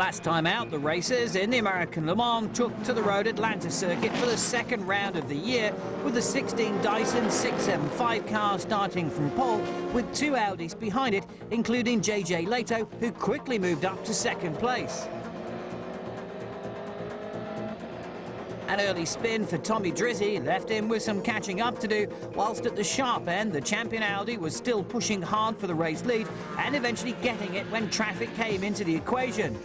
Last time out, the racers in the American Le Mans took to the road Atlanta circuit for the second round of the year, with the 16 Dyson 675 car starting from pole, with 2 Audis behind it, including JJ Leto, who quickly moved up to second place. An early spin for Tommy Drizzy left him with some catching up to do, whilst at the sharp end, the champion Audi was still pushing hard for the race lead and eventually getting it when traffic came into the equation.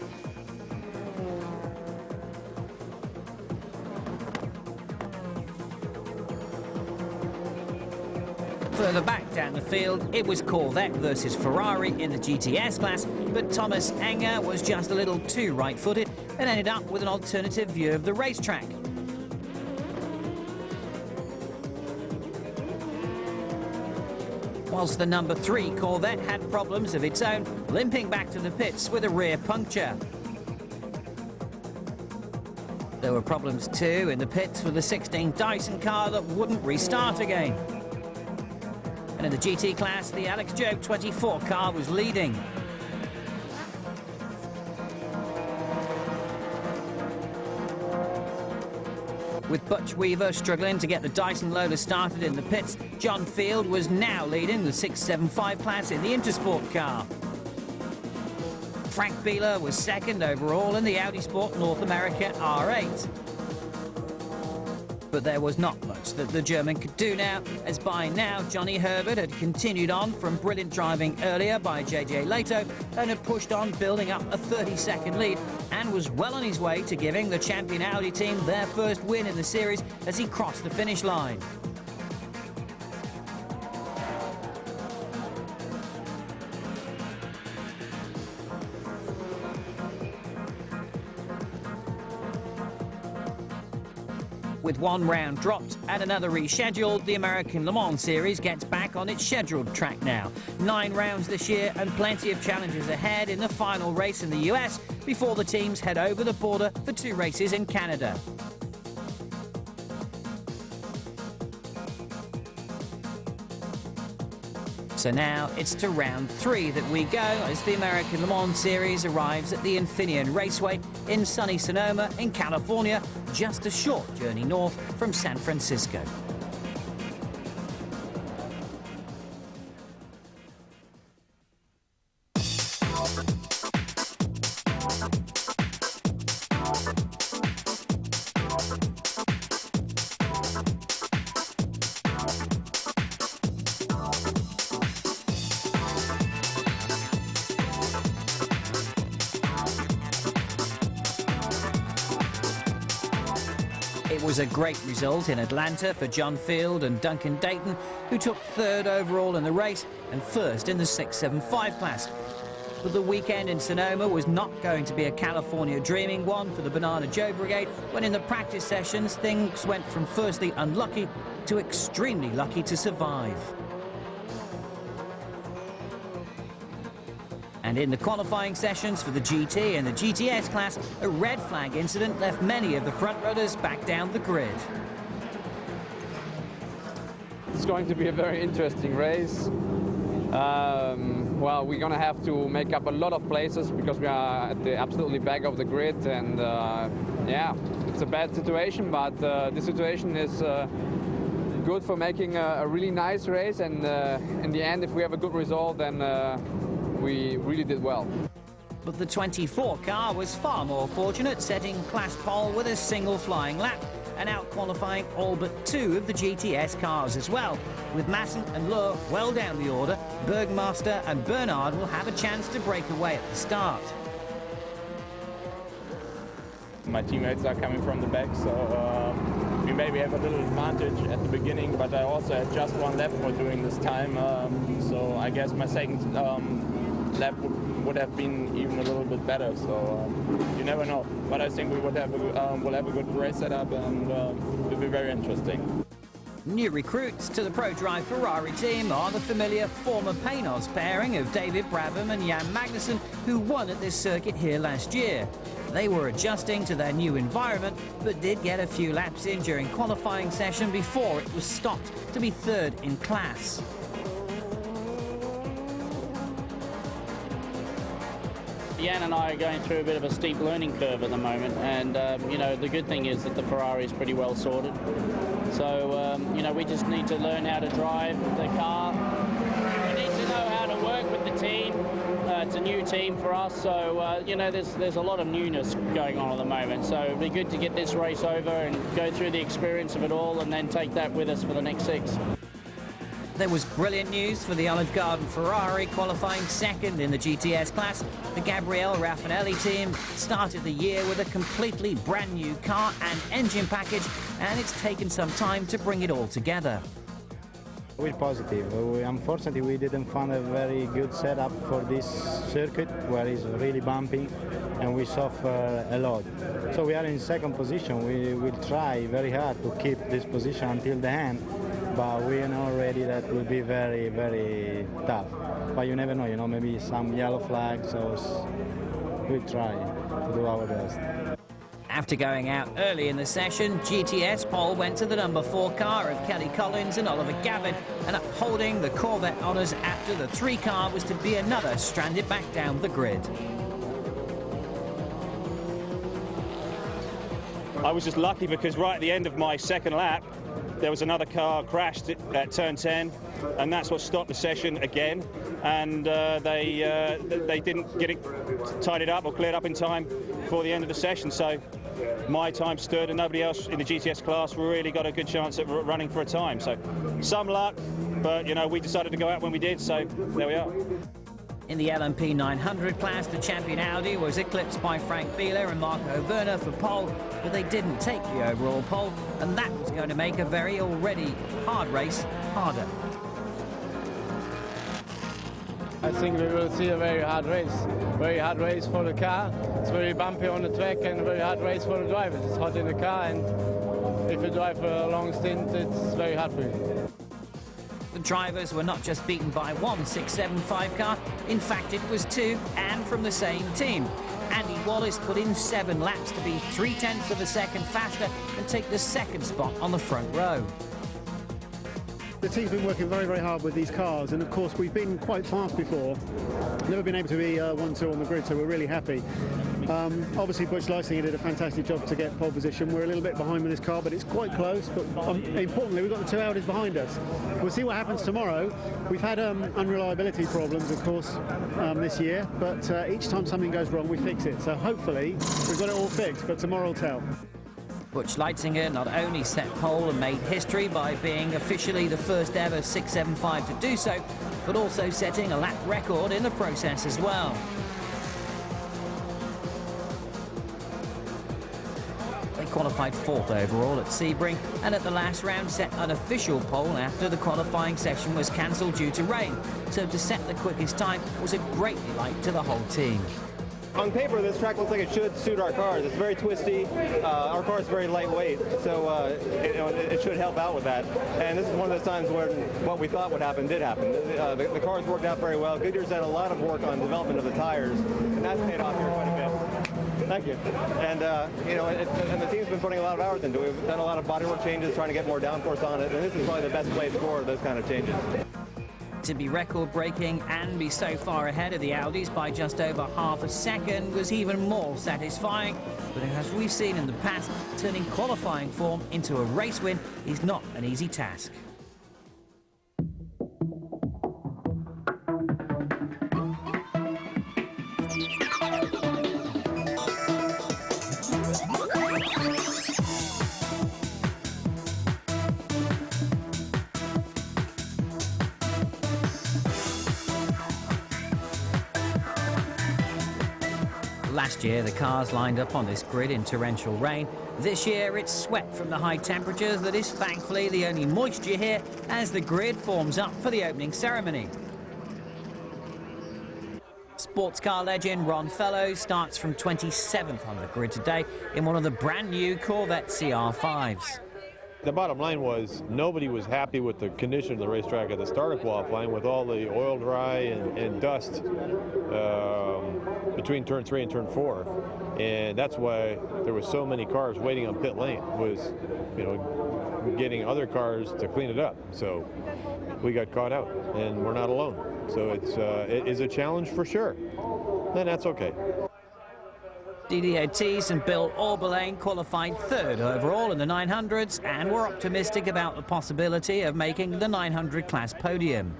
Further back down the field, it was Corvette versus Ferrari in the GTS class, but Thomas Enger was just a little too right-footed and ended up with an alternative view of the racetrack. Whilst the number 3 Corvette had problems of its own, limping back to the pits with a rear puncture. There were problems too in the pits with the 16 Dyson car that wouldn't restart again. And in the GT class, the Alex Job 24 car was leading. With Butch Weaver struggling to get the Dyson loader started in the pits, John Field was now leading the 675 class in the Intersport car. Frank Bieler was second overall in the Audi Sport North America R8. But there was not much that the German could do now, as by now Johnny Herbert had continued on from brilliant driving earlier by JJ Leto and had pushed on, building up a 30-second lead, and was well on his way to giving the champion Audi team their first win in the series as he crossed the finish line. With one round dropped and another rescheduled, the American Le Mans Series gets back on its scheduled track now. 9 rounds this year and plenty of challenges ahead in the final race in the US before the teams head over the border for 2 races in Canada. So now it's to round 3 that we go as the American Le Mans Series arrives at the Infineon Raceway in sunny Sonoma in California, just a short journey north from San Francisco. It was a great result in Atlanta for John Field and Duncan Dayton, who took 3rd overall in the race and 1st in the 675 class. But the weekend in Sonoma was not going to be a California dreaming one for the Banana Joe Brigade, when in the practice sessions things went from firstly unlucky to extremely lucky to survive. And in the qualifying sessions for the GT and the GTS class, a red flag incident left many of the front runners back down the grid. It's going to be a very interesting race. Well, we're going to have to make up a lot of places because we are at the absolutely back of the grid, and yeah, it's a bad situation, but the situation is good for making a really nice race, and in the end, if we have a good result, then we really did well. But the 24 car was far more fortunate, setting class pole with a single flying lap and out-qualifying all but 2 of the GTS cars as well. With Masson and Lohr well down the order, Bergmaster and Bernard will have a chance to break away at the start. My teammates are coming from the back, so we maybe have a little advantage at the beginning, but I also had just 1 lap for doing this time, so I guess my second lap would have been even a little bit better, so you never know. But I think we would have we'll have a good race setup, and it'll be very interesting. New recruits to the ProDrive Ferrari team are the familiar former Paynos pairing of David Brabham and Jan Magnussen, who won at this circuit here last year. They were adjusting to their new environment, but did get a few laps in during qualifying session before it was stopped to be 3rd in class. Jan and I are going through a bit of a steep learning curve at the moment, and you know, the good thing is that the Ferrari is pretty well sorted. So you know, we just need to learn how to drive the car. We need to know how to work with the team. It's a new team for us, so you know, there's a lot of newness going on at the moment. So it'd be good to get this race over and go through the experience of it all, and then take that with us for the next 6. There was brilliant news for the Olive Garden Ferrari, qualifying second in the GTS class. The Gabriele Raffinelli team started the year with a completely brand new car and engine package, and it's taken some time to bring it all together. We're positive. Unfortunately, we didn't find a very good setup for this circuit, where it's really bumpy and we suffer a lot. So we are in second position. We will try very hard to keep this position until the end, but we know already that will be very, very tough. But you never know, you know, maybe some yellow flags, so we'll try to do our best. After going out early in the session, GTS pole went to the number 4 car of Kelly Collins and Oliver Gavin, and upholding the Corvette honours after the 3 car was to be another stranded back down the grid. I was just lucky because right at the end of my second lap, there was another car crashed at turn 10, and that's what stopped the session again. And they didn't get it tidied up or cleared up in time for the end of the session. So my time stood, and nobody else in the GTS class really got a good chance at running for a time. So some luck, but you know, we decided to go out when we did. So there we are. In the LMP 900 class, the champion Audi was eclipsed by Frank Bieler and Marco Werner for pole, but they didn't take the overall pole, and that was going to make a very already hard race harder. I think we will see a very hard race for the car. It's very bumpy on the track and a very hard race for the drivers. It's hot in the car, and if you drive for a long stint, it's very hard for you. The drivers were not just beaten by one 675 car, in fact it was 2, and from the same team. Andy Wallace put in 7 laps to be 0.3 of a second faster and take the second spot on the front row. The team's been working very, very hard with these cars, and of course we've been quite fast before. Never been able to be 1-2 on the grid, so we're really happy. Obviously Butch Leisinger did a fantastic job to get pole position. We're a little bit behind with this car, but it's quite close. But importantly, we've got the 2 Audis behind us. We'll see what happens tomorrow. We've had unreliability problems, of course, this year, but each time something goes wrong, we fix it. So hopefully we've got it all fixed, but tomorrow will tell. Butch Leisinger not only set pole and made history by being officially the first ever 675 to do so, but also setting a lap record in the process as well. They qualified 4th overall at Sebring, and at the last round set unofficial pole after the qualifying session was cancelled due to rain. So to set the quickest time was a great delight to the whole team. On paper, this track looks like it should suit our cars. It's very twisty. Our car is very lightweight, so it should help out with that. And this is one of those times where what we thought would happen did happen. The cars worked out very well. Goodyear's done a lot of work on development of the tires, and that's paid off here quite a bit. Thank you. And you know, and the team's been putting a lot of hours into it. We've done a lot of bodywork changes, trying to get more downforce on it, and this is probably the best place for those kind of changes. To be record-breaking and be so far ahead of the Audis by just over half a second was even more satisfying. But as we've seen in the past, turning qualifying form into a race win is not an easy task. Last year, the cars lined up on this grid in torrential rain. This year, it's sweat from the high temperatures that is thankfully the only moisture here as the grid forms up for the opening ceremony. Sports car legend Ron Fellows starts from 27th on the grid today in one of the brand new Corvette CR5s. The bottom line was nobody was happy with the condition of the racetrack at the start of qualifying with all the oil dry and dust between turn 3 and turn 4, and that's why there was so many cars waiting on pit lane, was, you know, getting other cars to clean it up. So we got caught out, and we're not alone. So it is a challenge for sure, and that's okay. Didier Thies and Bill Orbelane qualified third overall in the 900s and were optimistic about the possibility of making the 900 class podium.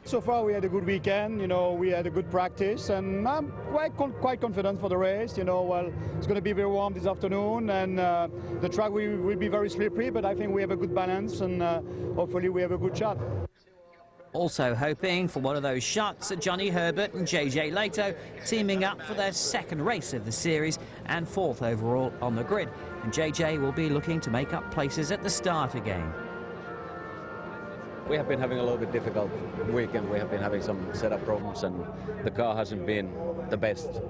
So far we had a good weekend, we had a good practice, and I'm quite confident for the race. Well, it's going to be very warm this afternoon, and the track will be very slippery, but I think we have a good balance, and hopefully we have a good shot. Also hoping for one of those shots at Johnny Herbert and JJ Leto, teaming up for their second race of the series and fourth overall on the grid. And JJ will be looking to make up places at the start again. We have been having a little bit difficult weekend. We have been having some setup problems, and the car hasn't been the best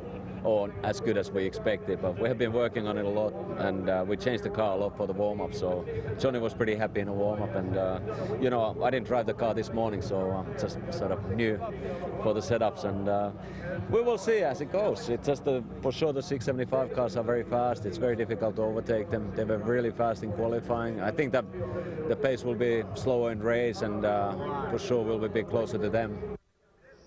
or as good as we expected, but we have been working on it a lot, and we changed the car a lot for the warm-up, so Johnny was pretty happy in the warm-up, and I didn't drive the car this morning, so just sort of new for the setups, and we will see as it goes. It's just for sure the 675 cars are very fast. It's very difficult to overtake them. They were really fast in qualifying. I think that the pace will be slower in race, and for sure we'll be a bit closer to them.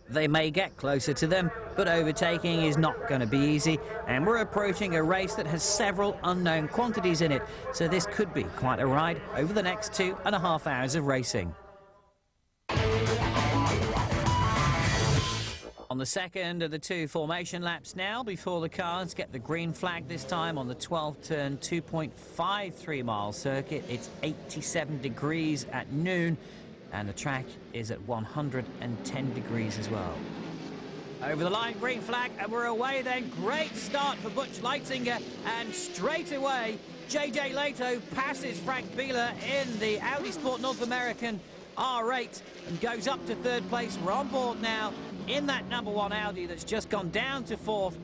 They may get closer to them, but overtaking is not going to be easy, and we're approaching a race that has several unknown quantities in it, so this could be quite a ride over the next 2.5 hours of racing. On the second of the two formation laps now, before the cars get the green flag, this time on the 12-turn 2.53 mile circuit. It's 87 degrees at noon, and the track is at 110 degrees as well. Over the line, green flag, and we're away then. Great start for Butch Leitzinger, and straight away JJ Leto passes Frank Bieler in the Audi Sport North American R8 and goes up to third place. We're on board now in that number one Audi that's just gone down to fourth,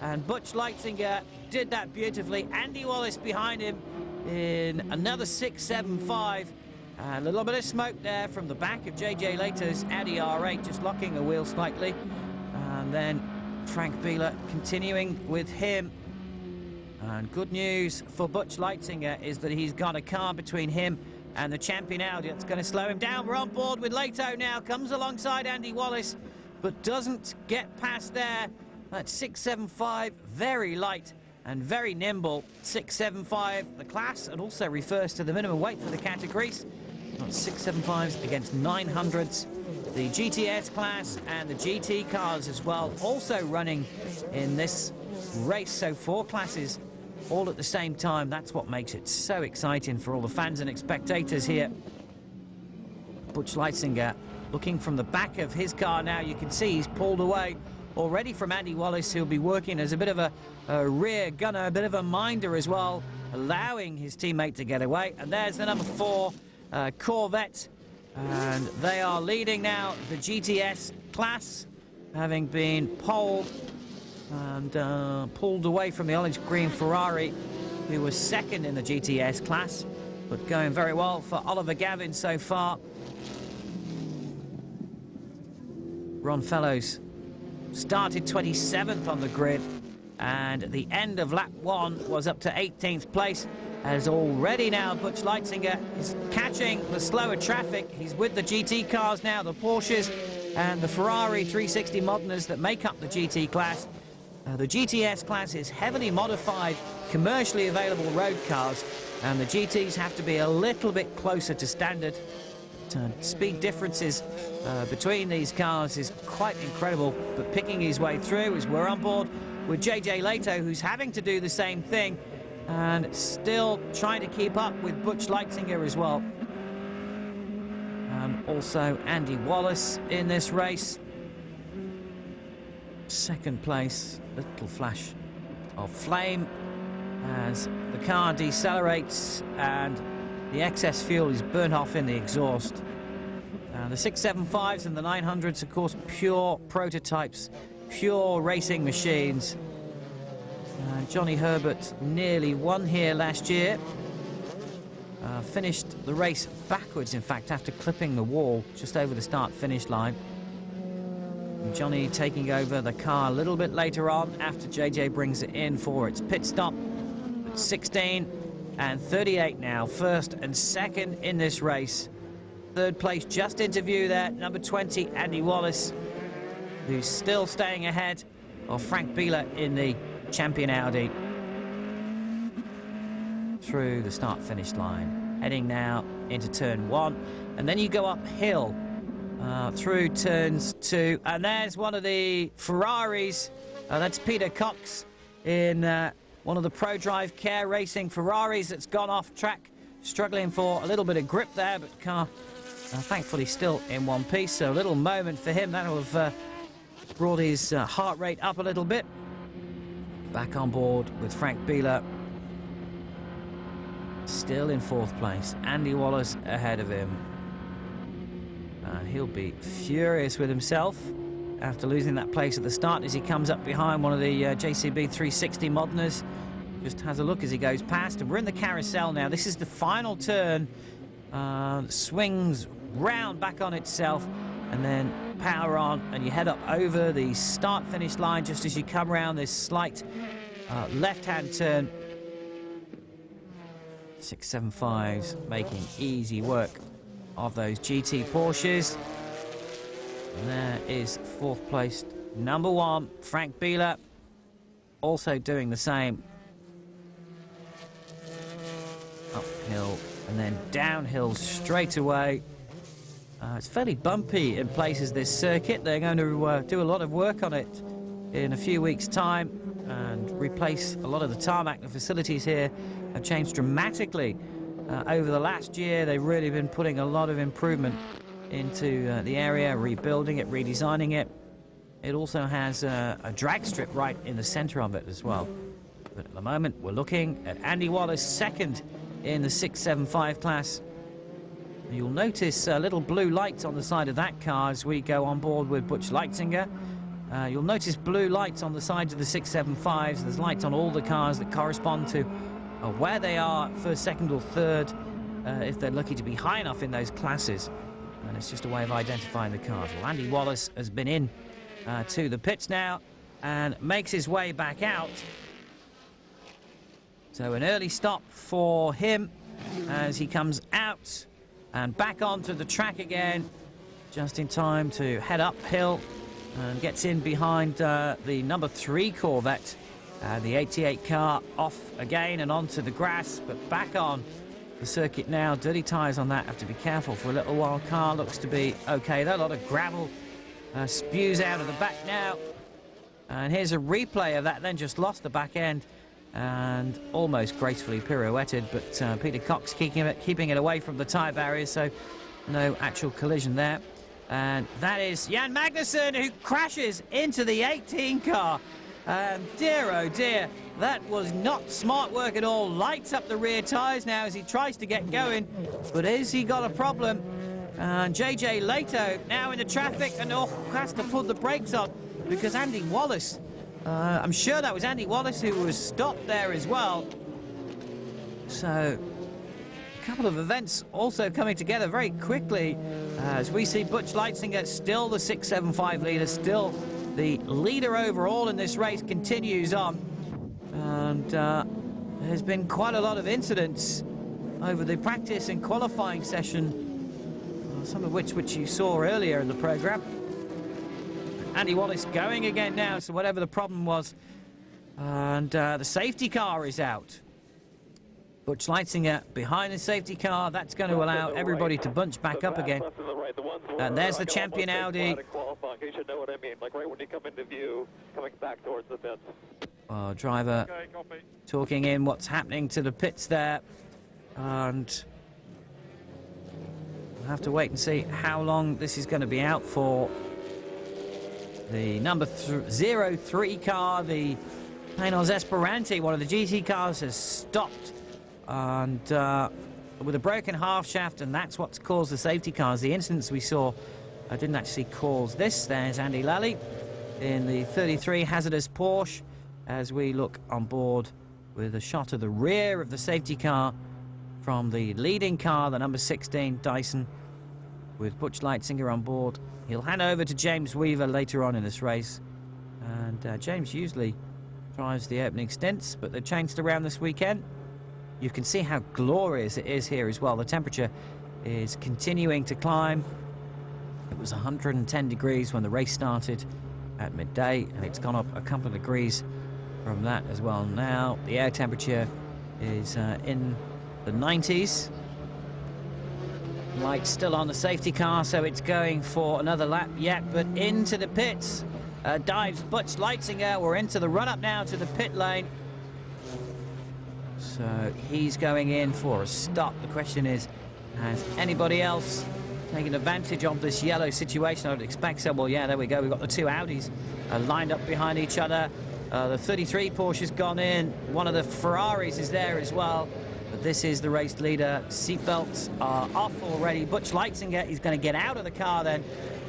and Butch Leitzinger did that beautifully. Andy Wallace behind him in another 675. A little bit of smoke there from the back of JJ Leto's Audi R8, just locking a wheel slightly. And then Frank Bieler continuing with him. And good news for Butch Leitzinger is that he's got a car between him and the champion Audi. It's going to slow him down. We're on board with Leto now. Comes alongside Andy Wallace, but doesn't get past there. That's 675, very light and very nimble. 675 the class, and also refers to the minimum weight for the categories. Not 675s against 900s. The GTS class and the GT cars as well, also running in this race. So 4 classes all at the same time. That's what makes it so exciting for all the fans and spectators here. Butch Leitzinger looking from the back of his car now. You can see he's pulled away already from Andy Wallace, who'll be working as a bit of a rear gunner, a bit of a minder as well, allowing his teammate to get away. And there's the number 4 Corvette, and they are leading now the GTS class, having been poled and pulled away from the orange-green Ferrari, who was second in the GTS class, but going very well for Oliver Gavin so far. Ron Fellows started 27th on the grid, and at the end of lap 1 was up to 18th place, as already now Butch Leitzinger is catching the slower traffic. He's with the GT cars now, the Porsches and the Ferrari 360 Modenas that make up the GT class. The GTS class is heavily modified, commercially available road cars, and the GTs have to be a little bit closer to standard. Speed differences between these cars is quite incredible, but picking his way through as we're on board with JJ Leto, who's having to do the same thing and still trying to keep up with Butch Leitzinger as well. And also Andy Wallace in this race. Second place, little flash of flame as the car decelerates and the excess fuel is burnt off in the exhaust. The 675s and the 900s, of course, pure prototypes, pure racing machines. Johnny Herbert nearly won here last year. Finished the race backwards, in fact, after clipping the wall just over the start-finish line. And Johnny taking over the car a little bit later on after JJ brings it in for its pit stop. 16 and 38 now, first and second in this race. Third place just into view there, number 20, Andy Wallace, who's still staying ahead of Frank Bieler in the champion Audi through the start-finish line. Heading now into turn 1, and then you go uphill through turns 2, and there's one of the Ferraris. That's Peter Cox in one of the Pro-Drive Care Racing Ferraris that's gone off track, struggling for a little bit of grip there, but car thankfully still in one piece, so a little moment for him. That'll have brought his heart rate up a little bit. Back on board with Frank Bieler, still in 4th place. Andy Wallace ahead of him, and he'll be furious with himself after losing that place at the start as he comes up behind one of the JCB 360 Moderners. Just has a look as he goes past, and we're in the carousel now. This is the final turn. Swings round back on itself, and then power on, and you head up over the start-finish line just as you come around this slight left-hand turn. 675s making easy work of those GT Porsches. And there is 4th place, number 1, Frank Bieler, also doing the same. Uphill and then downhill straight away. It's fairly bumpy in places, this circuit. They're going to do a lot of work on it in a few weeks' time and replace a lot of the tarmac. The facilities here have changed dramatically over the last year. They've really been putting a lot of improvement into the area, rebuilding it, redesigning it. It also has a drag strip right in the center of it as well. But at the moment, we're looking at Andy Wallace, 2nd in the 675 class. You'll notice little blue lights on the side of that car as we go on board with Butch Leitzinger. You'll notice blue lights on the sides of the 675s. There's lights on all the cars that correspond to where they are, 1st, 2nd or 3rd, if they're lucky to be high enough in those classes. And it's just a way of identifying the cars. Well, Andy Wallace has been in to the pits now and makes his way back out. So an early stop for him as he comes out and back onto the track again, just in time to head uphill, and gets in behind the number 3 Corvette. The 88 car off again and onto the grass, but back on the circuit now. Dirty tyres on that, have to be careful for a little while. Car looks to be okay. That lot of gravel spews out of the back now. And here's a replay of that, then just lost the back end and almost gracefully pirouetted, but Peter Cox keeping it away from the tyre barriers, so no actual collision there. And that is Jan Magnussen, who crashes into the 18 car. And dear, oh dear, that was not smart work at all. Lights up the rear tyres now as he tries to get going, but has he got a problem? And JJ Leto now in the traffic and has to put the brakes on because Andy Wallace, I'm sure that was Andy Wallace who was stopped there as well. So a couple of events also coming together very quickly as we see Butch Leitzinger still the 675 leader, still the leader overall in this race, continues on. And there's been quite a lot of incidents over the practice and qualifying session, some of which you saw earlier in the program. Andy Wallace going again now, so whatever the problem was. And the safety car is out. Butch Leitzinger behind the safety car. That's going to allow everybody to bunch back up again. And there's the champion Audi. You should know what I mean, like right when you come into view, coming back towards the pits. Driver talking in what's happening to the pits there. And we'll have to wait and see how long this is going to be out for. The number 03 car, the Panoz Esperanti, one of the GT cars, has stopped and with a broken half shaft, and that's what's caused the safety cars. The incidents we saw didn't actually cause this. There's Andy Lally in the 33 hazardous Porsche as we look on board with a shot of the rear of the safety car from the leading car, the number 16 Dyson, with Butch Leitzinger on board. He'll hand over to James Weaver later on in this race. And James usually drives the opening stints, but they've changed around this weekend. You can see how glorious it is here as well. The temperature is continuing to climb. It was 110 degrees when the race started at midday, and it's gone up a couple of degrees from that as well. Now the air temperature is in the 90s. Lights still on the safety car, so it's going for another lap yet, but into the pits dives Butch Leitzinger. We're into the run-up now to the pit lane. So he's going in for a stop. The question is, has anybody else taken advantage of this yellow situation? I would expect so. Well, yeah, there we go. We've got the two Audis lined up behind each other. The 33 Porsche's gone in. One of the Ferraris is there as well. But this is the race leader. Seatbelts are off already. Butch Leitzinger is going to get out of the car then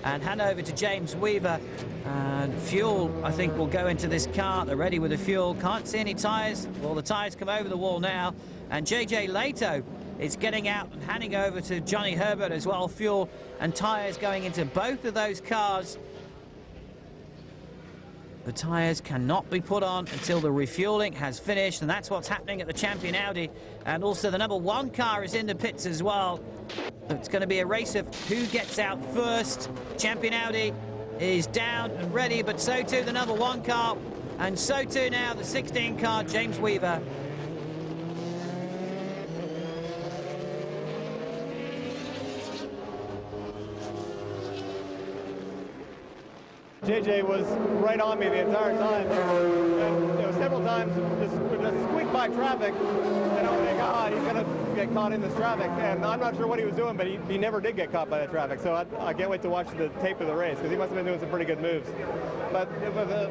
and hand over to James Weaver. And fuel, I think, will go into this car. They're ready with the fuel. Can't see any tyres. Well, the tyres come over the wall now. And JJ Leto is getting out and handing over to Johnny Herbert as well. Fuel and tyres going into both of those cars. The tyres cannot be put on until the refueling has finished, and that's what's happening at the champion Audi. And also the number 1 car is in the pits as well. It's going to be a race of who gets out first. Champion Audi is down and ready, but so too the number 1 car, and so too now the 16 car, James Weaver. JJ was right on me the entire time. And, several times just squeaked by traffic, and I was like, he's going to get caught in this traffic. And I'm not sure what he was doing, but he never did get caught by the traffic. So I can't wait to watch the tape of the race, because he must have been doing some pretty good moves. But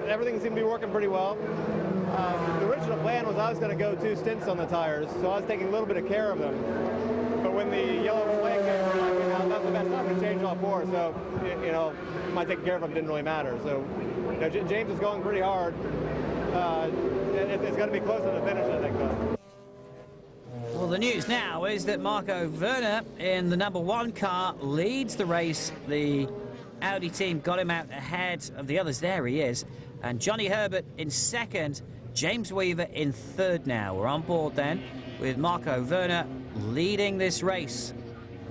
everything seemed to be working pretty well. The original plan was I was going to go 2 stints on the tires, so I was taking a little bit of care of them. But when the yellow flag came out, that was the best time to change all 4. So, my taking care of them didn't really matter. So, James is going pretty hard. It's going to be close to the finish, I think, though. Well, the news now is that Marco Werner in the number 1 car leads the race. The Audi team got him out ahead of the others. There he is. And Johnny Herbert in 2nd. James Weaver in 3rd now. We're on board then with Marco Werner leading this race.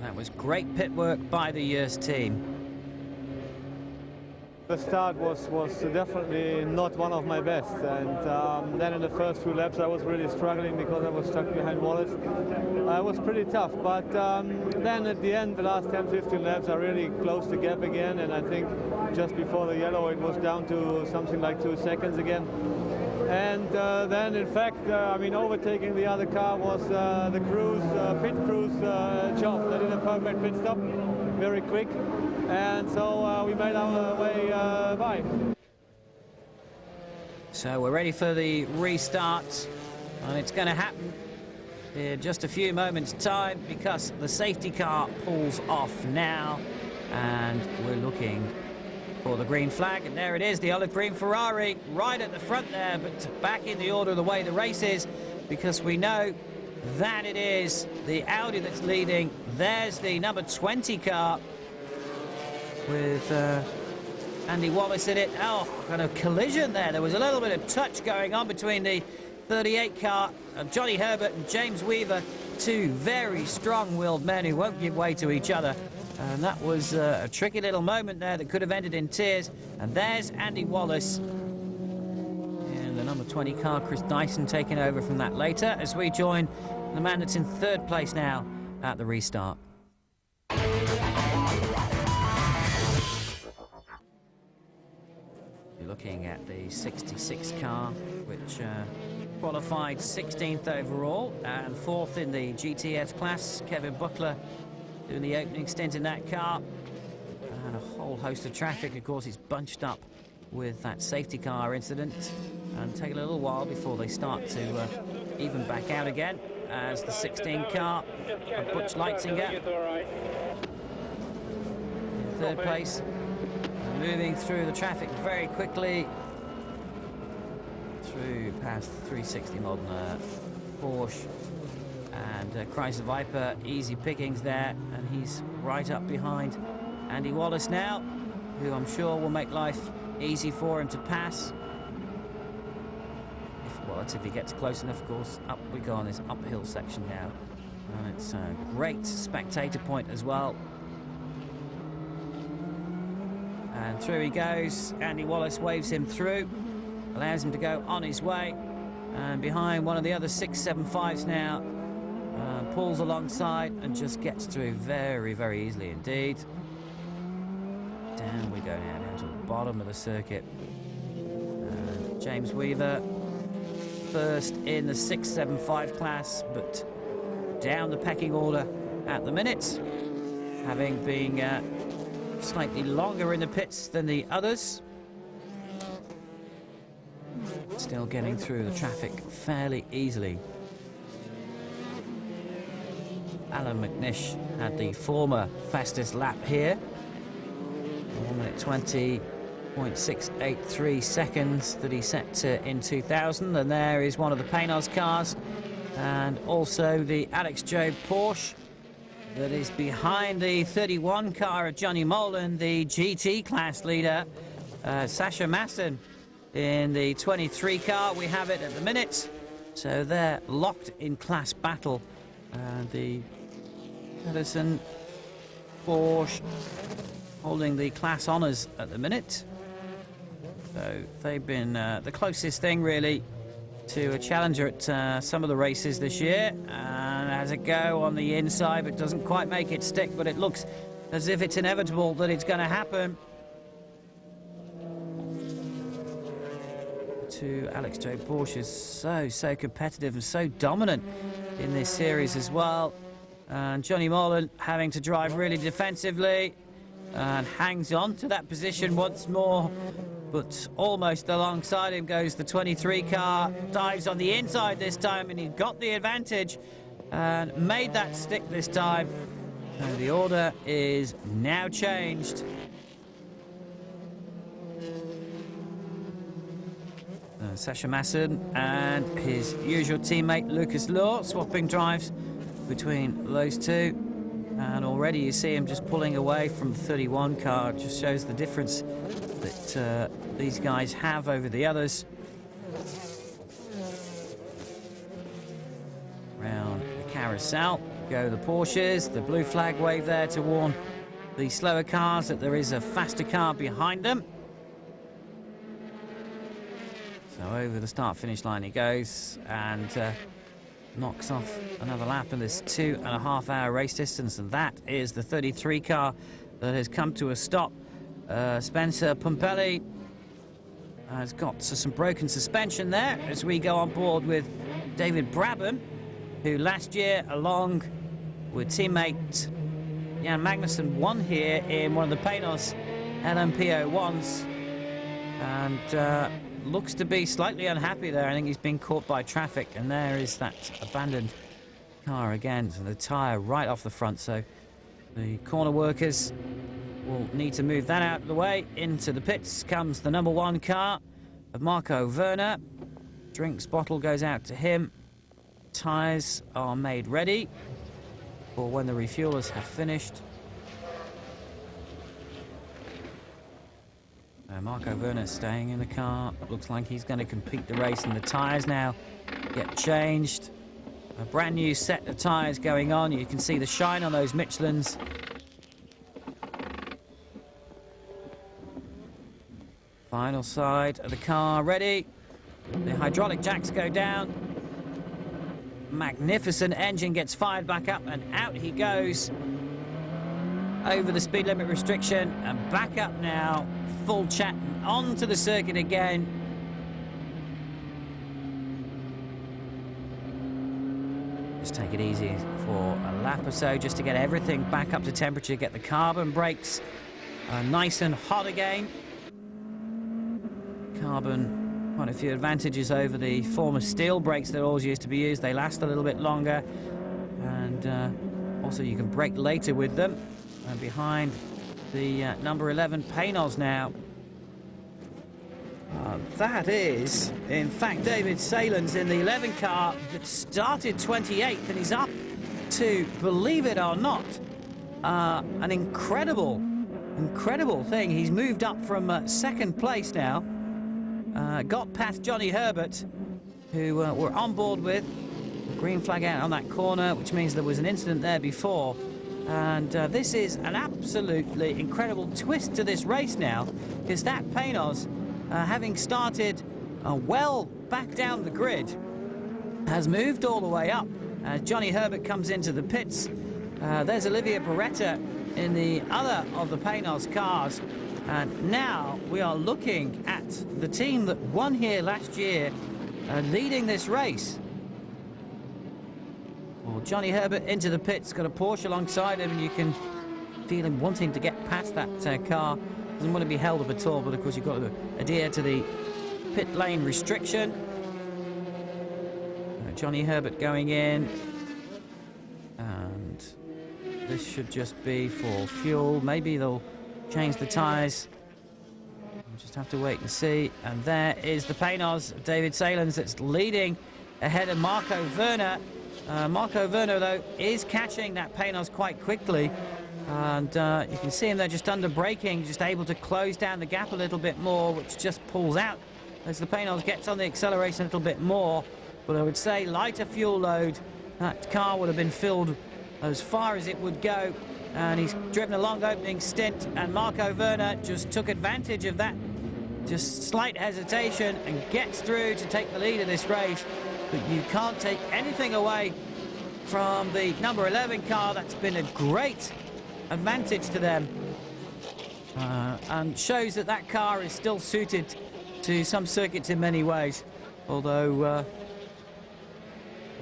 That was great pit work by the Sears team. The start was definitely not one of my best, and then in the first few laps I was really struggling because I was stuck behind Wallace. It was pretty tough, but then at the end, the last 10-15 laps, I really closed the gap again, and I think just before the yellow it was down to something like 2 seconds again. And then, in fact, overtaking the other car was the pit crew's job. They did a perfect pit stop, very quick. And so we made our way by. So we're ready for the restart, and it's going to happen in just a few moments' time because the safety car pulls off now, and we're looking for the green flag, and there it is, the olive green Ferrari right at the front there, but back in the order of the way the race is, because we know that it is the Audi that's leading. There's the number 20 car with Andy Wallace in it. Oh, kind of collision there. There was a little bit of touch going on between the 38 car of Johnny Herbert and James Weaver, 2 very strong-willed men who won't give way to each other. And that was a tricky little moment there that could have ended in tears. And there's Andy Wallace. And the number 20 car, Chris Dyson, taking over from that later as we join the man that's in 3rd place now at the restart. You're looking at the 66 car, which qualified 16th overall and 4th in the GTS class. Kevin Buckler doing the opening stint in that car. And a whole host of traffic, of course, is bunched up with that safety car incident. And take a little while before they start to even back out again as the 16 car of Butch Leitzinger in 3rd place. Moving through the traffic very quickly through past 360 modern Porsche and Chrysler Viper. Easy pickings there, and he's right up behind Andy Wallace now, who I'm sure will make life easy for him to pass. If he gets close enough, of course. Up we go on this uphill section now, and it's a great spectator point as well. And through he goes. Andy Wallace waves him through. allows him to go on his way. And behind one of the other 675s now, pulls alongside and just gets through very, very easily indeed. Down we go now, down to the bottom of the circuit. And James Weaver, first in the 675 class, but down the pecking order at the minute, having been slightly longer in the pits than the others. Still getting through the traffic fairly easily. Alan McNish had the former fastest lap here. 1 minute 20.683 seconds that he set in 2000. And there is one of the Paynos cars. And also the Alex Job Porsche that is behind the 31 car of Johnny Molan, the GT class leader. Sasha Masson in the 23 car. We have it at the minute. So they're locked in class battle. The Edison Porsche holding the class honours at the minute. So they've been the closest thing really to a challenger at some of the races this year. And has a go on the inside, but doesn't quite make it stick, but it looks as if it's inevitable that it's going to happen. To Alex Job Porsche is so competitive and so dominant in this series as well. And Johnny Molan having to drive really defensively and hangs on to that position once more, but almost alongside him goes the 23 car. Dives on the inside this time, and he got the advantage and made that stick this time. And the order is now changed. Sasha Masson and his usual teammate Lucas Law swapping drives between those two, and already you see him just pulling away from the 31 car. It just shows the difference that these guys have over the others. Round the carousel go the Porsches. The blue flag wave there to warn the slower cars that there is a faster car behind them. So over the start-finish line he goes and knocks off another lap in this 2.5 hour race distance, and that is the 33 car that has come to a stop. Spencer Pumpelly has got some broken suspension there as we go on board with David Brabham, who last year, along with teammate Jan Magnussen, won here in one of the Paynos LMP01s, and looks to be slightly unhappy there. I think he's been caught by traffic, and there is that abandoned car again, so the tyre right off the front. So the corner workers will need to move that out of the way. Into the pits comes the number 1 car of Marco Werner. Drinks bottle goes out to him. Tyres are made ready for when the refuelers have finished. Marco Werner staying in the car. Looks like he's going to compete the race, and the tyres now get changed. A brand new set of tyres going on. You can see the shine on those Michelins. Final side of the car ready. The hydraulic jacks go down. Magnificent engine gets fired back up, and out he goes over the speed limit restriction and back up now. Full chat onto the circuit again. Just take it easy for a lap or so just to get everything back up to temperature, get the carbon brakes nice and hot again. Carbon, quite a few advantages over the former steel brakes that always used to be used. They last a little bit longer, and also you can brake later with them. And behind the number 11 Paynos now. That is, in fact, David Salins in the 11 car that started 28th, and he's up to, believe it or not, an incredible thing. He's moved up from second place now. Got past Johnny Herbert, who we're on board with. Green flag out on that corner, which means there was an incident there before. And this is an absolutely incredible twist to this race now, because that Paynos, having started well back down the grid, has moved all the way up. Johnny Herbert comes into the pits. There's Olivier Beretta in the other of the Paynos cars. And now we are looking at the team that won here last year, leading this race. Well, Johnny Herbert into the pits, got a Porsche alongside him, and you can feel him wanting to get past that car. Doesn't want to be held up at all, but of course you've got to adhere to the pit lane restriction. Johnny Herbert going in, and this should just be for fuel. Maybe they'll change the tyres. We'll just have to wait and see. And there is the Paynos of David Salins that's leading ahead of Marco Werner. Marco Werner, though, is catching that Paynos quite quickly. And you can see him there just under braking, just able to close down the gap a little bit more, which just pulls out as the Paynos gets on the acceleration a little bit more. But I would say lighter fuel load, that car would have been filled as far as it would go. And he's driven a long opening stint, and Marco Werner just took advantage of that just slight hesitation and gets through to take the lead of this race. But you can't take anything away from the number 11 car. That's been a great advantage to them, and shows that that car is still suited to some circuits in many ways. Although we'll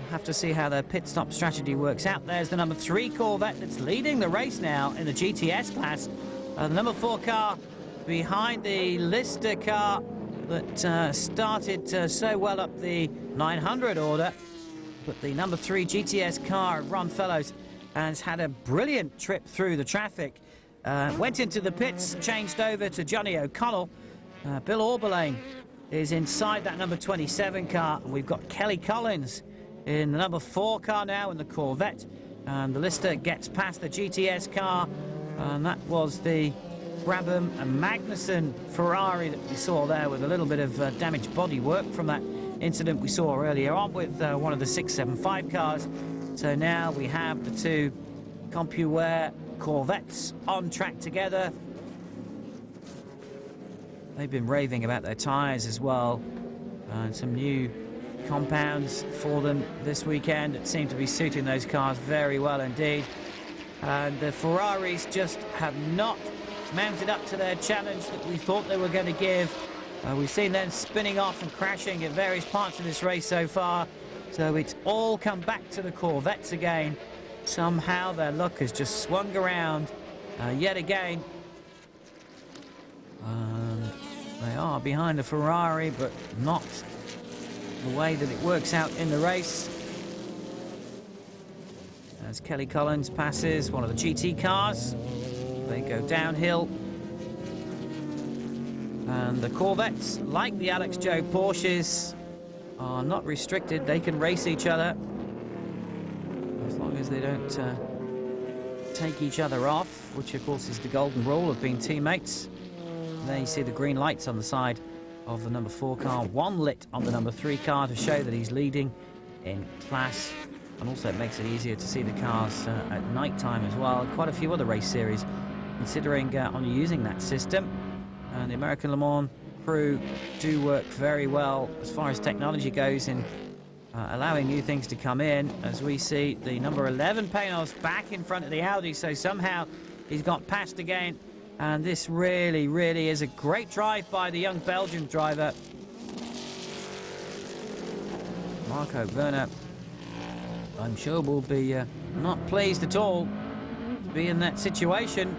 have to see how their pit stop strategy works out. There's the number 3 Corvette that's leading the race now in the GTS class. The number 4 car behind the Lister car that started so well up the 900 order. But the number 3 GTS car of Ron Fellows has had a brilliant trip through the traffic. Went into the pits, changed over to Johnny O'Connell. Bill Oberlane is inside that number 27 car. And we've got Kelly Collins in the number 4 car now in the Corvette. And the Lister gets past the GTS car. And that was the Brabham and Magnussen Ferrari that we saw there, with a little bit of damaged bodywork from that incident we saw earlier on with one of the 675 cars. So now we have the 2 CompuWare Corvettes on track together. They've been raving about their tyres as well, and some new compounds for them this weekend that seem to be suiting those cars very well indeed. And the Ferraris just have not mounted up to their challenge that we thought they were going to give. We've seen them spinning off and crashing at various parts of this race so far. So it's all come back to the Corvettes again. Somehow their luck has just swung around yet again. They are behind the Ferrari, but not the way that it works out in the race. As Kelly Collins passes one of the GT cars, they go downhill. And the Corvettes, like the Alex Joe Porsches, are not restricted. They can race each other as long as they don't take each other off, which of course is the golden rule of being teammates. And there you see the green lights on the side of the number 4 car, 1 lit on the number 3 car to show that he's leading in class. And also it makes it easier to see the cars at night time as well. Quite a few other race series considering on using that system. And the American Le Mans crew do work very well as far as technology goes in allowing new things to come in, as we see the number 11 Paynos back in front of the Audi. So somehow he's got past again, and this really, really is a great drive by the young Belgian driver. Marco Werner, I'm sure, will be not pleased at all to be in that situation.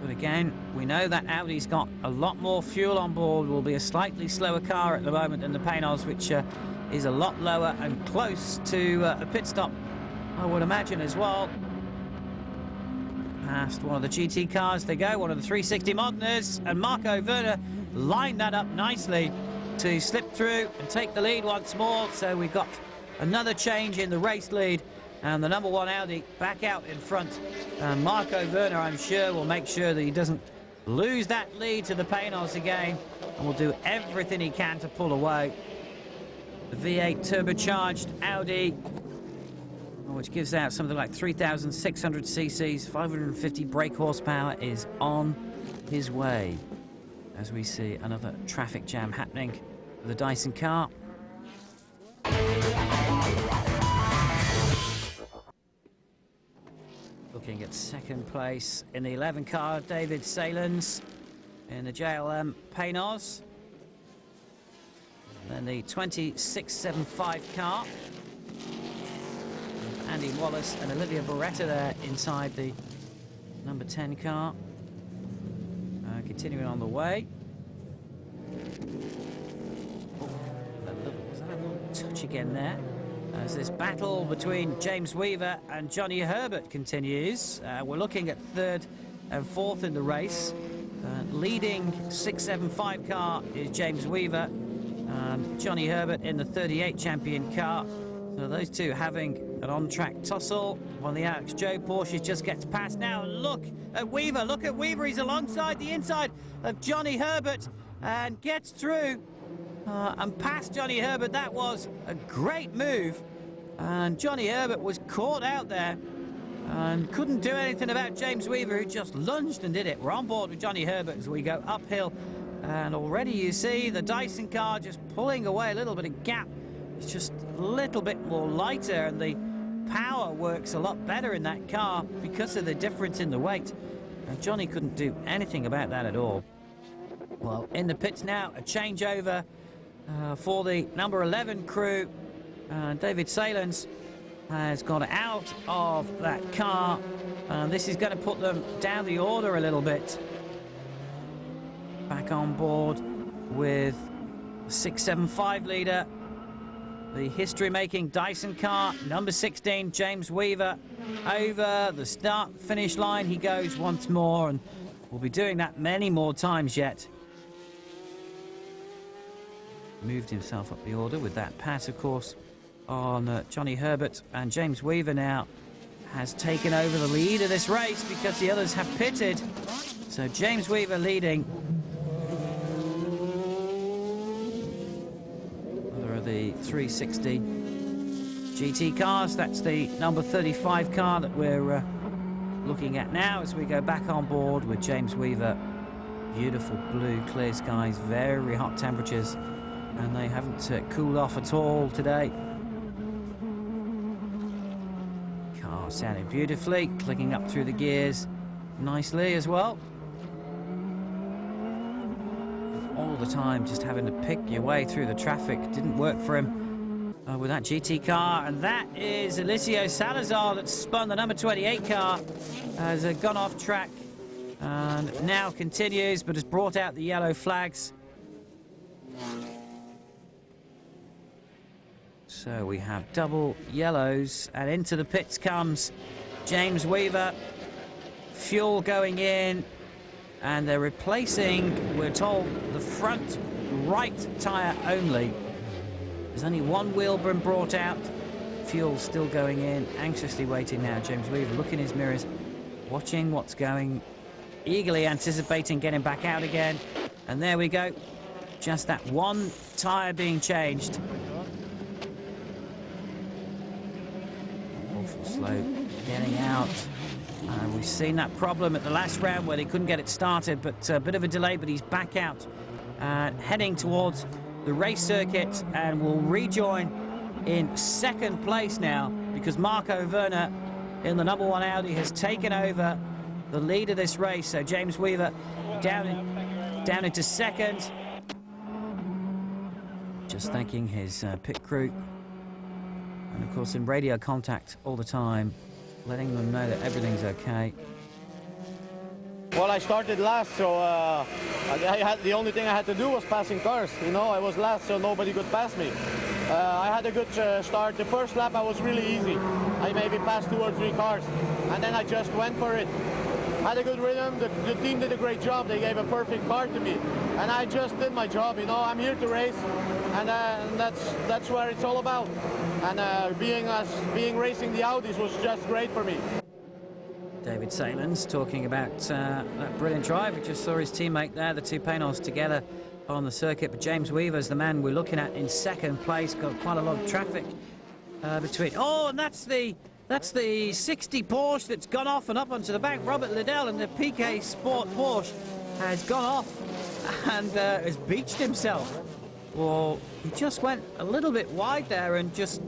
But again, we know that Audi's got a lot more fuel on board, will be a slightly slower car at the moment than the Paynos, which is a lot lower and close to a pit stop, I would imagine, as well. Past one of the GT cars they go, one of the 360 Moderners, and Marco Werner lined that up nicely to slip through and take the lead once more. So we've got another change in the race lead, and the number 1 Audi back out in front. And Marco Werner, I'm sure, will make sure that he doesn't lose that lead to the Paynos again, and will do everything he can to pull away. The V8 turbocharged Audi, which gives out something like 3,600 cc's, 550 brake horsepower, is on his way. as we see another traffic jam happening with the Dyson car. Looking at second place in the 11 car, David Salins in the JLM Paynos. Then the 2675 car. Andy Wallace and Olivia Beretta there inside the number 10 car. Continuing on the way. Was that a little touch again there? As this battle between James Weaver and Johnny Herbert continues. We're looking at third and fourth in the race. Leading 675 car is James Weaver. Johnny Herbert in the 38 champion car. So those two having an on-track tussle. One of the Alex Joe Porsches just gets past now. Look at Weaver. Look at Weaver. He's alongside the inside of Johnny Herbert and gets through and past Johnny Herbert. That was a great move. And Johnny Herbert was caught out there and couldn't do anything about James Weaver, who just lunged and did it. We're on board with Johnny Herbert as we go uphill. And already you see the Dyson car just pulling away a little bit of gap. It's just a little bit more lighter, and the power works a lot better in that car because of the difference in the weight. And Johnny couldn't do anything about that at all. Well, in the pits now, a changeover for the number 11 crew. David Salins has got out of that car. This is going to put them down the order a little bit. Back on board with the 675 leader. The history-making Dyson car, number 16, James Weaver, over the start-finish line. He goes once more, and we'll be doing that many more times yet. Moved himself up the order with that pass, of course, on Johnny Herbert. And James Weaver now has taken over the lead of this race because the others have pitted. So James Weaver leading. The 360 GT cars. That's the number 35 car that we're looking at now as we go back on board with James Weaver. Beautiful blue, clear skies, very hot temperatures, and they haven't cooled off at all today. Car sounding beautifully, clicking up through the gears nicely as well. All the time just having to pick your way through the traffic. Didn't work for him with that GT car. And that is Eliseo Salazar that spun the number 28 car, has gone off track and now continues but has brought out the yellow flags. So we have double yellows, and into the pits comes James Weaver. Fuel going in. And they're replacing, we're told, the front right tyre only. There's only one wheel been brought out. Fuel still going in, anxiously waiting now. James Weaver looking in his mirrors, watching what's going, eagerly anticipating getting back out again. And there we go. Just that one tyre being changed. Awful slow getting out. We've seen that problem at the last round where they couldn't get it started, but a bit of a delay, but he's back out heading towards the race circuit and will rejoin in second place now because Marco Werner in the number 1 Audi has taken over the lead of this race. So James Weaver down into second. Just thanking his pit crew and of course in radio contact all the time, letting them know that everything's okay. Well, I started last, so the only thing I had to do was passing cars. You know, I was last, so nobody could pass me. I had a good start. The first lap I was really easy. I maybe passed 2 or 3 cars, and then I just went for it. Had a good rhythm. The team did a great job. They gave a perfect car to me, and I just did my job. You know, I'm here to race, and that's what it's all about. And being racing the Audis was just great for me. David Salins talking about that brilliant drive. We just saw his teammate there, the two Paynos together on the circuit. But James Weaver's the man we're looking at in second place. Got quite a lot of traffic between. Oh, and that's the 60 Porsche that's gone off and up onto the back. Robert Liddell and the PK Sport Porsche has gone off and has beached himself. Well, he just went a little bit wide there and just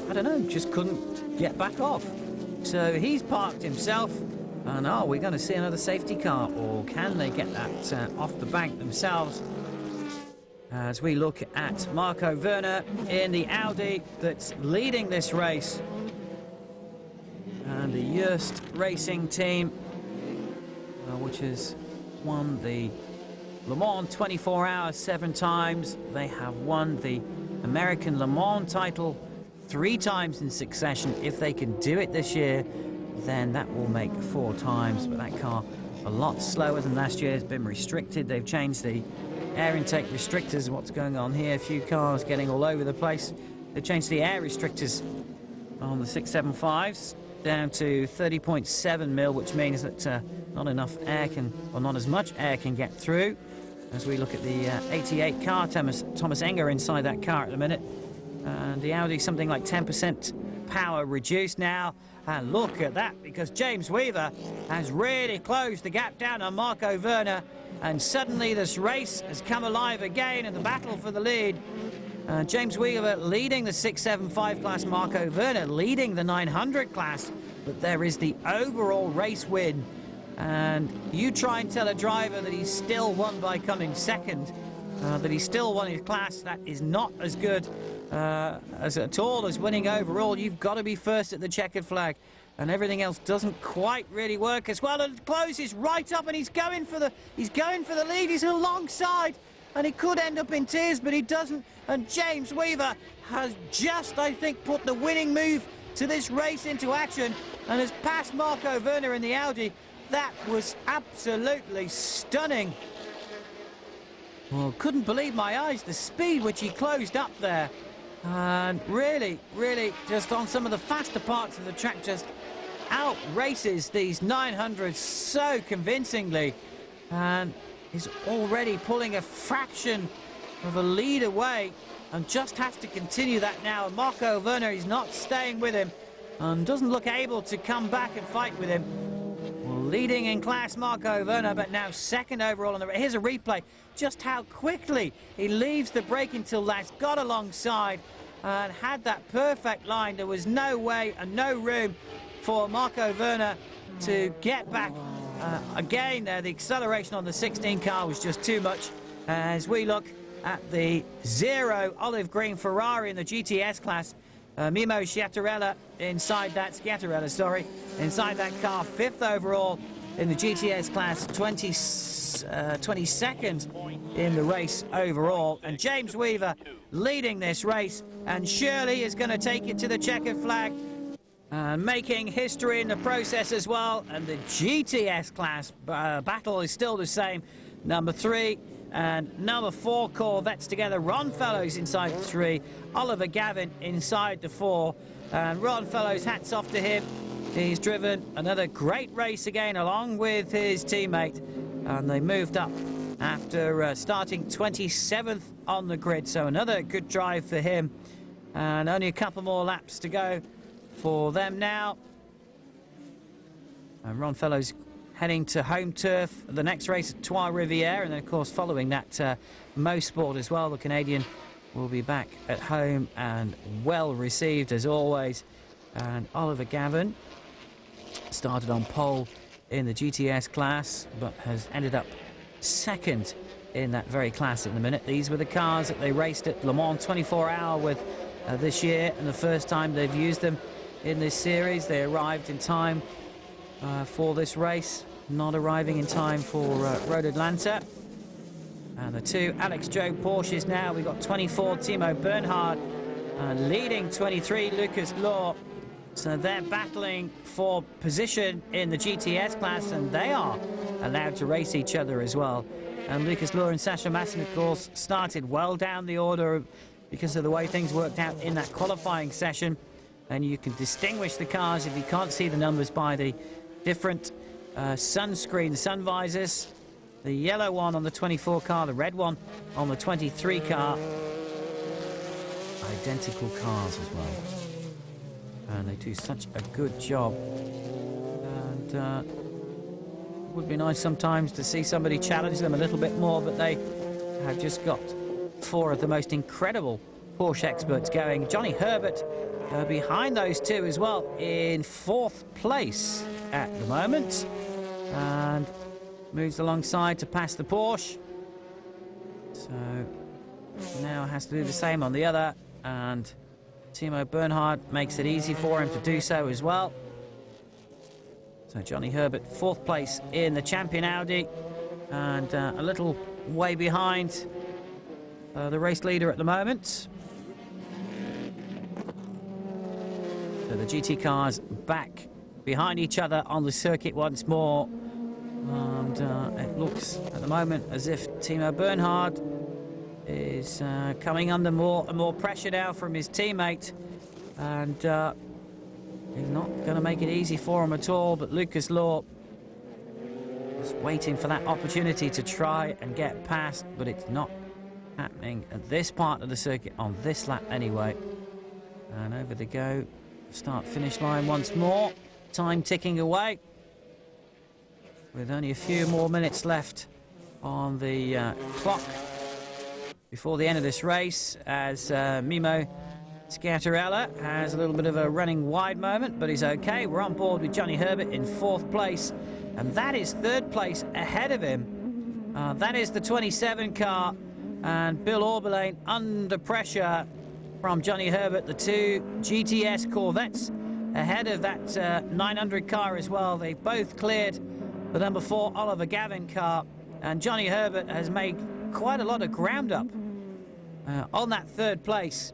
I don't know, just couldn't get back off. So he's parked himself, and are we going to see another safety car, or can they get that off the bank themselves? As we look at Marco Werner in the Audi that's leading this race. And the Eurst Racing team, which has won the Le Mans 24 Hours 7 times. They have won the American Le Mans title 3 times in succession. If they can do it this year, then that will make 4 times. But that car, a lot slower than last year, has been restricted. They've changed the air intake restrictors. What's going on here? A few cars getting all over the place. They've changed the air restrictors on the 675s down to 30.7 mil, which means that not enough air can, or not as much air can get through. As we look at the 88 car, Thomas Enger inside that car at the minute. And the Audi, something like 10% power reduced now. And look at that, because James Weaver has really closed the gap down on Marco Werner. And suddenly this race has come alive again in the battle for the lead. James Weaver leading the 675 class, Marco Werner leading the 900 class. But there is the overall race win. And you try and tell a driver that he's still won by coming second, that he's still won his class. That is not as good as at all as winning overall. You've got to be first at the checkered flag, and everything else doesn't quite really work as well. And closes right up, and he's going for the lead. He's alongside, and he could end up in tears, but he doesn't. And James Weaver has just, I think, put the winning move to this race into action, and has passed Marco Werner in the Audi. That was absolutely stunning. Well, couldn't believe my eyes, the speed which he closed up there. And really, just on some of the faster parts of the track, just out-races these 900s so convincingly. And is already pulling a fraction of a lead away, and just has to continue that now. And Marco Werner is not staying with him, and doesn't look able to come back and fight with him. Well, leading in class, Marco Werner, but now second overall on the... Here's a replay, just how quickly he leaves the braking tool last, got alongside, and had that perfect line. There was no way and no room for Marco Werner to get back. Again there, the acceleration on the 16 car was just too much. As we look at the 0 olive green Ferrari in the GTS class, Mimo Schiattarella inside that, inside that car, 5th overall in the GTS class, 22nd in the race overall. And James Weaver leading this race, and Shirley is going to take it to the checkered flag, making history in the process as well. And the GTS class battle is still the same. Number 3 and number 4 Corvettes together. Ron Fellows inside the 3, Oliver Gavin inside the 4. And Ron Fellows, hats off to him. He's driven another great race again along with his teammate. And they moved up after starting 27th on the grid. So another good drive for him. And only a couple more laps to go for them now. And Ron Fellows heading to home turf, the next race at Trois Rivières, and then of course following that Mosport as well. The Canadian will be back at home and well received as always. And Oliver Gavin started on pole in the GTS class, but has ended up second in that very class at the minute. These were the cars that they raced at Le Mans 24 Hour with this year, and the first time they've used them in this series. They arrived in time for this race, not arriving in time for Road Atlanta. And the 2 Alex Joe Porsches now. We've got 24 Timo Bernhard, leading 23 Lucas Law. So they're battling for position in the GTS class, and they are allowed to race each other as well. And Lucas Law and Sasha Masson, of course, started well down the order because of the way things worked out in that qualifying session. And you can distinguish the cars if you can't see the numbers by the different sunscreen, sun visors. The yellow one on the 24 car, the red one on the 23 car. Identical cars as well. And they do such a good job. And Would be nice sometimes to see somebody challenge them a little bit more, but they have just got 4 of the most incredible Porsche experts going. Johnny Herbert behind those 2 as well in 4th place at the moment, and moves alongside to pass the Porsche. So now has to do the same on the other, and Timo Bernhard makes it easy for him to do so as well. So Johnny Herbert 4th place in the champion Audi, and a little way behind the race leader at the moment. So the GT cars back behind each other on the circuit once more, and it looks at the moment as if Timo Bernhard is coming under more and more pressure now from his teammate, and he's not going to make it easy for him at all. But Lucas Law is waiting for that opportunity to try and get past, but it's not happening at this part of the circuit on this lap anyway. And over they go, start finish line once more, time ticking away with only a few more minutes left on the clock before the end of this race, as Mimo Sciattarella has a little bit of a running wide moment, but he's okay. We're on board with Johnny Herbert in 4th place, and that is 3rd place ahead of him. That is the 27 car, and Bill Auberlane under pressure from Johnny Herbert. The 2 GTS Corvettes ahead of that 900 car as well. They've both cleared the number 4 Oliver Gavin car, and Johnny Herbert has made quite a lot of ground up on that 3rd place.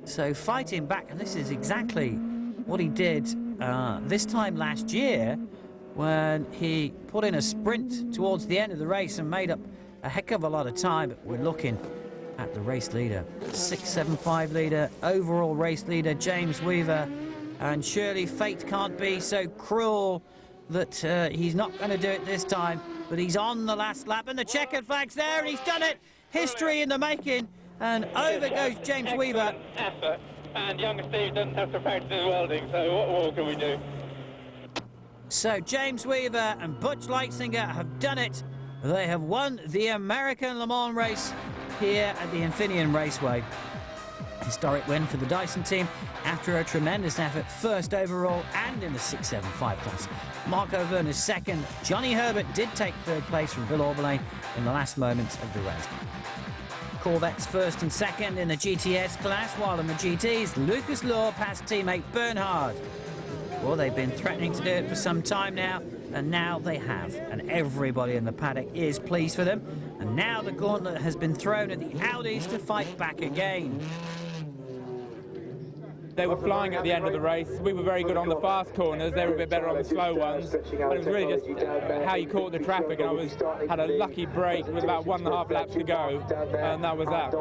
So fighting back, and this is exactly what he did this time last year when he put in a sprint towards the end of the race and made up a heck of a lot of time. But we're looking at the race leader, 675 leader, overall race leader, James Weaver, and surely fate can't be so cruel that he's not going to do it this time, but he's on the last lap, and the checkered flag's there, and he's done it. History in the making, and over goes James Weaver. Effort, and young Steve doesn't have to practice his welding, so what more can we do? So James Weaver and Butch Leitzinger have done it. They have won the American Le Mans race here at the Infineon Raceway. Historic win for the Dyson team after a tremendous effort, 1st overall and in the 675 class. Marco Werner's 2nd. Johnny Herbert did take 3rd place from Bill Auberlane in the last moments of the race. Corvettes 1st and 2nd in the GTS class, while in the GTs, Lucas Law passed teammate Bernhard. Well, they've been threatening to do it for some time now, and now they have, and everybody in the paddock is pleased for them. And now the gauntlet has been thrown at the Audis to fight back again. They were flying at the end of the race. We were very good on the fast corners. They were a bit better on the slow ones. But it was really just how you caught the traffic. And I had a lucky break with about 1.5 laps to go, and that was that.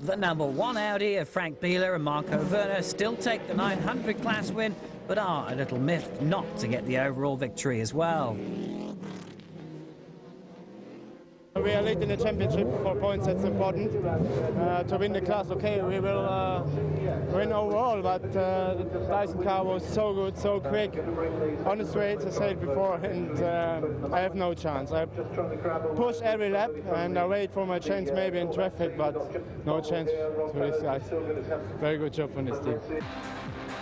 The number 1 Audi of Frank Bieler and Marco Werner still take the 900 class win, but are a little miffed not to get the overall victory as well. We are late in the championship, 4 points, that's important. To win the class, okay, we will win overall, but the Dyson car was so good, so quick, on the straight, as I said before, and I have no chance. I push every lap and I wait for my chance maybe in traffic, but no chance to this guys. Very good job from this team.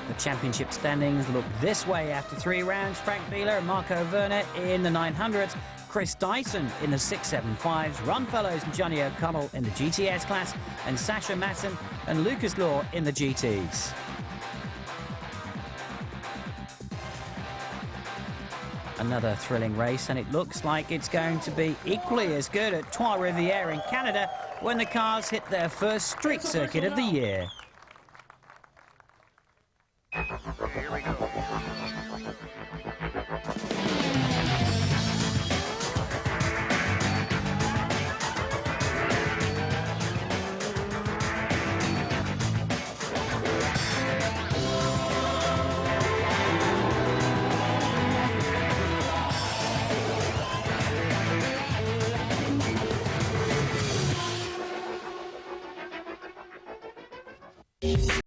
The championship standings look this way after 3 rounds. Frank Bieler and Marco Werner in the 900s. Chris Dyson in the 675s, Ron Fellows and Johnny O'Connell in the GTS class, and Sasha Masson and Lucas Law in the GTs. Another thrilling race, and it looks like it's going to be equally as good at Trois-Rivières in Canada when the cars hit their first street circuit of the year. Here we go.